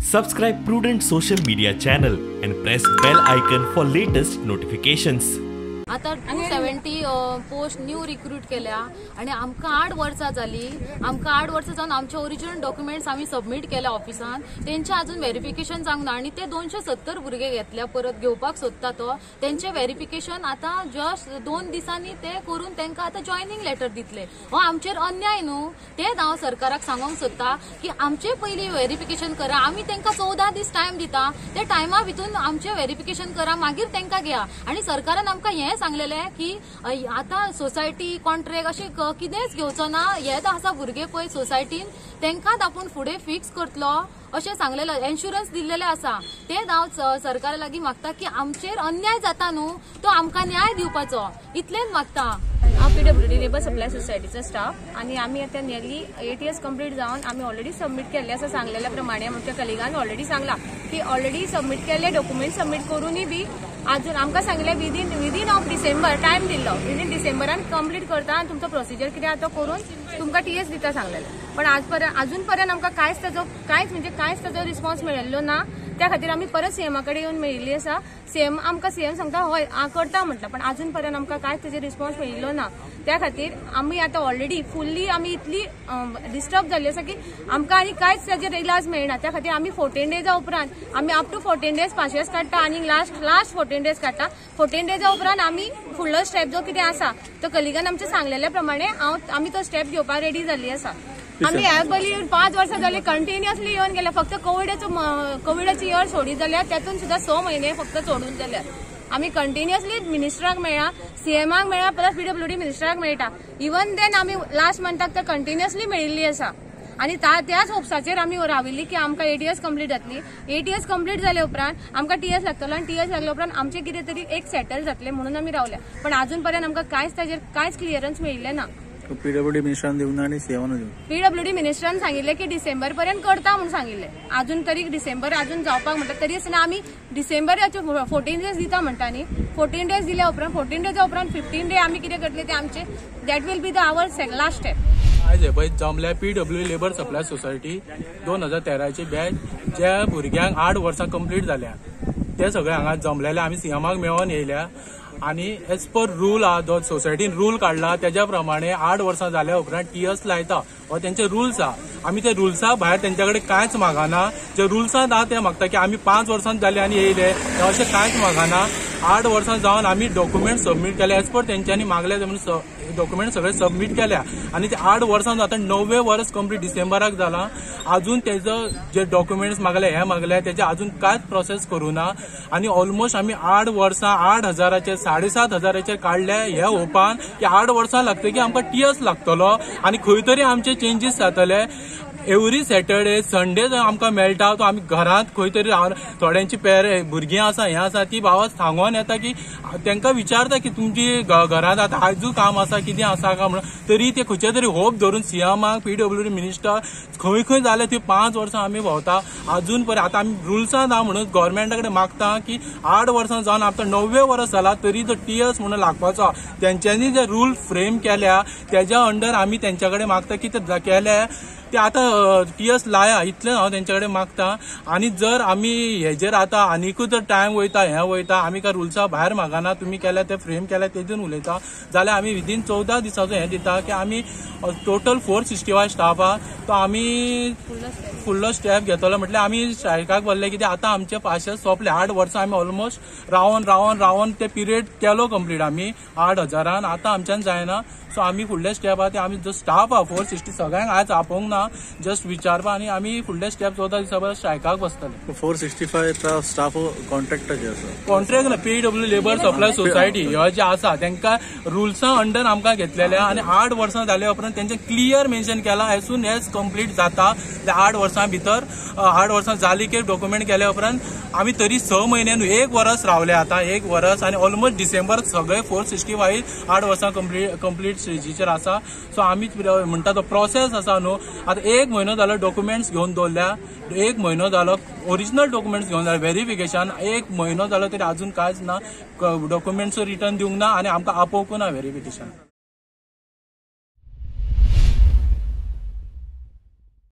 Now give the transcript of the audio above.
Subscribe Prudent social media channel and press bell icon for latest notifications. आता 270 post new recruit केल्या आणि आमकां 8 वर्सां जाली. आमकां 8 वर्सां जावन आमचे ओरिजिनल डॉक्युमेंट्स आमी सबमिट केल्या ऑफिसान. तेंचे अजून व्हेरिफिकेशन जावंक ना आणि ते 270 भुरगे घेतल्या परत घेवपाक सोदता तो. तेंचे व्हेरिफिकेशन आता जस्ट 2 दिसांनी ते करून तेंकां आता जॉइनिंग लेटर दितले. हो आमचेर अन्याय न्हू. तेच हांव सरकाराक सांगूंक सोदता की आमचे पयली व्हेरिफिकेशन करा. आमी तेंकां 14 दीस टायम दिता. ते टायमा भितून आमचे व्हेरिफिकेशन करा, मागीर तेंकां घ्या. आणि सरकारान आमकां हे सांगलेले की आता सोसायटी कॉन्ट्रॅक्ट अशें कितेंच घेवचो ना. हे आसा भुरगे पळय सोसायटीन तेंकांच आपूण फुडें फिक्स करतलो अशें सांगलेलो. इन्शुरन्स दिल्लेले आसा. तेच हांव सरकारा लागीं मागता की आमचेर अन्याय जाता न्हू तो आमकां न्याय दिवपाचो, इतलेंच मागता. हांव PWD लेबर सप्लाय सोसायटीचो स्टाफ आणि आम्ही आता नियरली 8 इयर्स कंप्लीट जावन आम्ही ऑलरेडी सबमिट केले असं सांगलेल्या प्रमाणे आमच्या कलिगान ऑलरेडी सांगला की ऑलरेडी सबमिट केले डॉक्युमेंट सबमिट करूनय बी अजून आमकां सांगले विदीन ऑफ डिसेंबर टायम दिल्लो. विदीन डिसेंबरान कंप्लीट करता आणि तुमचो प्रोसिजर कितें आसा तो करून तुमकां TS दिता सांगलेले. पण अजून पर्यंत आमकां कांयच ताजो रिस्पॉन्स मेळिल्लो ना. त्या खातीर आमी परत CMA कडेन येवन मेळिल्ली आसा. CM सांगता हय करता म्हटलं, पण अजून पर्यंत आमकां कांयच ताजो रिस्पॉन्स मेळिल्लो ना. त्या खातीर आमी आतां ऑलरेडी फुल्ली आमी इतली डिस्टर्ब जाल्ली आसा की आमकां आनी कांयच ताजेर इलाज मेळना. त्या खातीर आमी 14 डेजा उपरांत आमी अप टू 14 डेज पाशेस काडटा आणि लास्ट 14 डेज काडटा. 14 डेजा उपरांत आमी फुडलो स्टेप जो कितें आसा तो कलिगान आमच्या सांगलेल्या प्रमाणे आमी तो स्टेप घेवपाक रेडी जाल्ली आसा. आम्ही पयली 5 वर्सां जाली कंटिन्युअसली येवन गेल्या. फक्त कोविडाची इयर सोडी जाल्यार त्यातून सुद्धा 6 महिने फक्त सोडून जाल्यार आम्ही कंटिन्युअसली मिनिस्टराक मेळ्ळा, CMAक मेळ्ळा, प्लस PWD मिनिस्टराक मेळटा. इवन देन आमी लास्ट मंथाक तर कंटिन्युअसली मेळिल्ली आसा. आणि त्याच होप्साचेर आमी राविल्ली की आमकां 8 इयर्स कंप्लीट जातली. 8 इयर्स कंप्लीट जाले उपरांत आमकां TS लागतलो आणि TS लागल्या उपरांत आमचे कितें तरी एक सेटल जातले म्हणून आमी रावल्या. पण अजून पर्यंत आमकां कांयच क्लियरन्स मेळिल्लें ना. PWD मिनिस्टरान दिवना आणि CMAन PWD मिनिस्टरान सांगिल्ले की डिसेंबर पर्यंत करता म्हणून सांगिल्ले. अजून तरी डिसेंबर अजून जावपाक म्हणटा तरी आसतना आमी डिसेंबराचे 14 डेज दिता म्हणटा न्ही. 14 डेज दिल्या उपरांत 14 डेजा उपरांत 15 डे आमी कितें करतले ते आमचे that will be the our last step. आयज हे पळय जमल्या PWD लेबर सप्लाय सोसायटी 2013ची बॅच ज्या भुरग्यांक 8 वर्सां कंप्लीट जाल्या ते सगळे हांगा जमलेले. आमी CMAक मेळोन येयल्या आणि एज पर रूल जो सोसायटीन रूल काढला त्याच्या प्रमाणे 8 वर्सां जाल्या उपरांत TS लायता हो त्यांचे रूल्स आहा. आमी ते रुल्सा भायर त्यांच्याकडे कांयच मागना. जे रुल्सांत आहा ते मागता की आमी 5 वर्सां जाले आनी येयले अशें कांयच मागना. 8 वर्सां जावन आमी डॉक्युमेंट सबमिट केले एज पर तेंच्यांनी मागले म्हणून डॉक्युमेंट सगळे सबमिट केल्या आणि ते 8 वर्सां आता 9वें वर्स कंप्लीट डिसेंबराक जाला. अजून तेजो जे डॉक्युमेंट्स मागले हे मागले त्याचे अजून कांयच प्रोसेस करूना. आणि ऑलमोस्ट आमी 8 वर्सां 8,000 7,500 काढले हे होपान की 8 वर्सां लागतकीर आमकां TS लागतलो आणि खंय तरी आमचे चेंजीस जातले. एवरी सॅटर्डे संडे आमकां मेळटा तो आमी घरांत खंय तरी थोड्यांची भुरगीं आसा हें आसा ती भावां सांगून येता की तांकां विचारता की तुमची घरांत आतां आयजू काम आसा कितें आसा काय म्हणून. तरी ते खंयचे तरी होप धरून CMAक PWD मिनिस्टर खंय जाले ती 5 वर्सां आमी भोंवता. अजून पर्यंत आतां आमी रुल्सांत आहा म्हणून गव्हर्मेंटा कडेन मागता की 8 वर्सां जावन आतां 9वें वर्स जाला तरी जो TS म्हणून लागपाचो तेंच्यांनी जे रूल फ्रेम केल्या त्याच्या अंडर आमी तेंच्या कडेन मागता की ते केले ते आता TS लाया इतलें हांव तेंच्या कडेन मागता. आणि जर आमी हेजेर आतां आनीकूय जर टायम वयता आमी काय रुल्सा भायर मागना. तुमी केल्या ते फ्रेम केल्या तेतून उलयता जाल्यार आमी विदीन 14 दिसाचो हें दिता की आमी टोटल 465 स्टाफ आहा तो आमी फुडलो स्टेप घेतलो. म्हटल्यार आमी स्ट्रायकाक बसले कित्याक आतां आमचे पाशेस सोंपले. 8 वर्सां आमी ऑलमोस्ट रावन ते पिरियड केलो कंप्लीट आमी 8,000 आतां आमच्यान जायना. सो आमी फुडले स्टेप आहा ते आमी जो स्टाफ आहा 460 सगळ्यांक आयज आपोवंक ना जस्ट विचारपा आणि आमी फुडले स्टेप 14 दिसा परस स्ट्रायकाक बसतले. 465 स्टाफ कॉन्ट्रॅक्टाचे आसा. कॉन्ट्रॅक्ट ना PWD लेबर सप्लाय सोसायटी ह्यो जे आसा तांकां रुल्सां अंडर आमकां घेतलेले आणि 8 वर्सां जाल्या उपरांत तेंचे क्लियर मेन्शन केला एज सून एज कंप्लीट जाता 8 वर्सां भितर 8 वर्सां जाली की डॉक्युमेंट केल्या उपरांत आमी तरी 6 म्हयने न्हू 1 वर्स रावले आतां 1 वर्स आणि ऑलमोस्ट डिसेंबर सगळे 465 8 वर्सां कंप्लीट स्टेजीचेर आसा. सो आमी म्हणटा तो प्रोसेस आसा न्हू आतां 1 म्हयनो जालो डॉक्युमेंट्स घेवन दवरल्या. 1 म्हयनो जालो ओरिजिनल डॉक्युमेंट्स घेवन जाले व्हेरिफिकेशन 1 म्हयनो जालो तरी अजून कांयच ना. डॉक्युमेंट्स रिटर्न दिवंक ना आणि आमकां आपोवंक ना व्हेरिफिकेशन.